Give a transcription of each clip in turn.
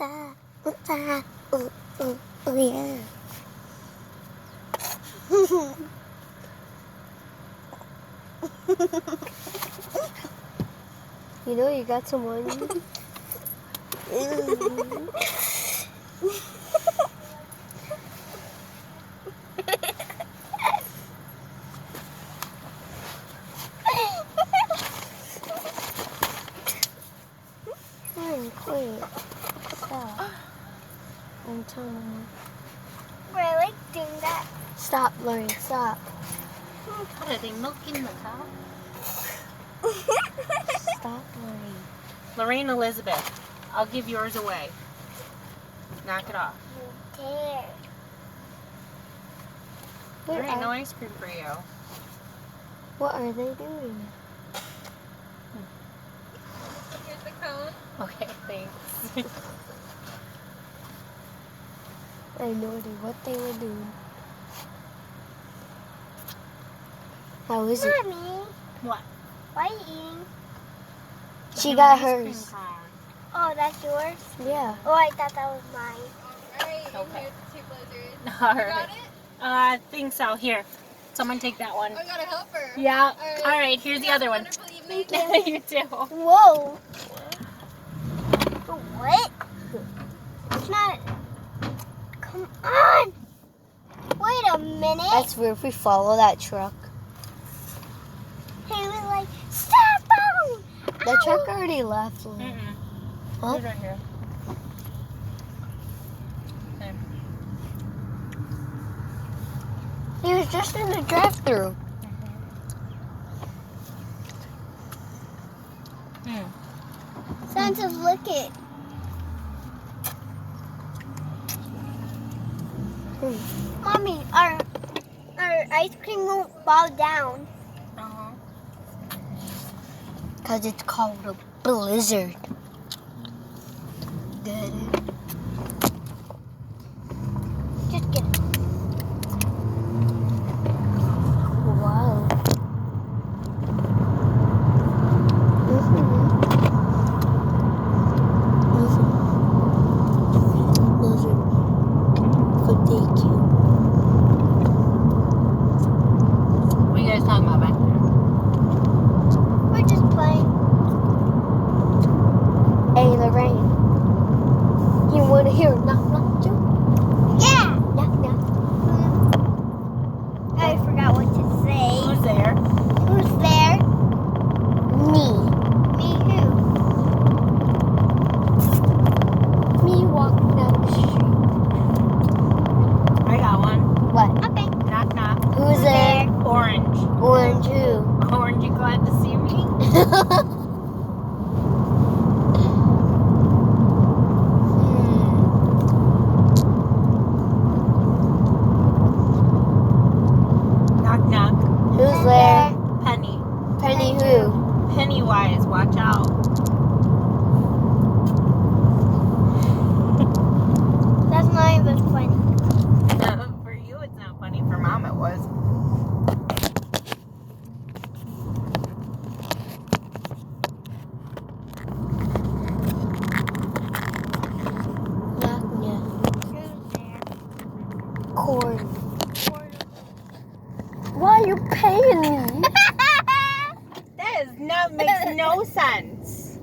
Oota, oota, oh yeah. You know you got some on you. Quiet. Stop. I'm telling you. I like doing that. Stop, Lorraine. Stop. What are they milking the cow? Stop, Lorraine. Lorraine Elizabeth, I'll give yours away. Knock it off. You dare. There ain't no ice cream for you. What are they doing? Here's the cone. Okay, thanks. I know what they were doing. How is it? Mommy, What? why are you eating? She got Ice cream hers. cone. Oh, that's yours? Yeah. Oh, I thought that was mine. Alright, Okay. here's the two blizzards. All You right. got it? I think so. Here, someone take that one. I gotta help her. Yeah. Alright. All right. Here's the Have a other one. wonderful evening. You too. Whoa. What? It's not. Come on. Wait a minute. That's weird if we follow that truck. He was like, stop him. The truck already left. Mm-mm. Huh? He's right here. Okay. He was just in the drive-thru. Santa, look it. Mommy, our ice cream won't fall down. Uh-huh. Because it's called a blizzard. Get it? Just get it. Wow. Blizzard. For daycare. What are you guys talking about back there? We're just playing. Hey, Lorraine. You want to hear a knock-knock joke? Yeah. Knock-knock. I forgot what to say. Who's there? Who's there? Me. Me who? Me walking down the street. I got one. What? Okay. Knock knock. Who's there? Orange. Orange who? Orange, you glad to see me? Knock knock. Who's there? Penny. Penny who? Pennywise, watch out. That's not even funny. For you, it's not funny. For Mom, it was. Knock-knock. Who's there? Corn. Why are you paying me? That is not makes no sense.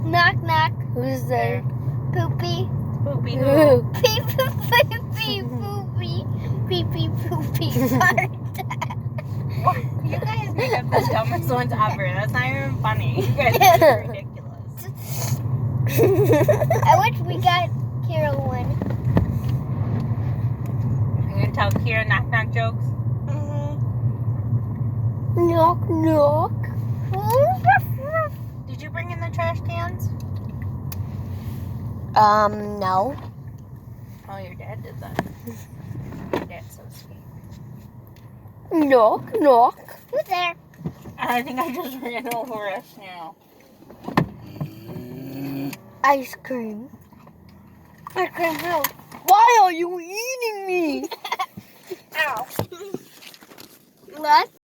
Knock knock. Who's there? Poopy. Poopy who? Who? Pee pee pee poopy. Pee pee poopy fart. You guys make up the dumbest ones ever. That's not even funny. You guys are ridiculous. I wish we got Carol one. You gonna tell Kira knock knock jokes? Knock, knock. Did you bring in the trash cans? No. Oh, your dad did that. Your dad's so sweet. Knock, knock. Who's there? I think I just ran over a snail. Ice cream. Ice cream who? Why are you eating me? Ow. Let's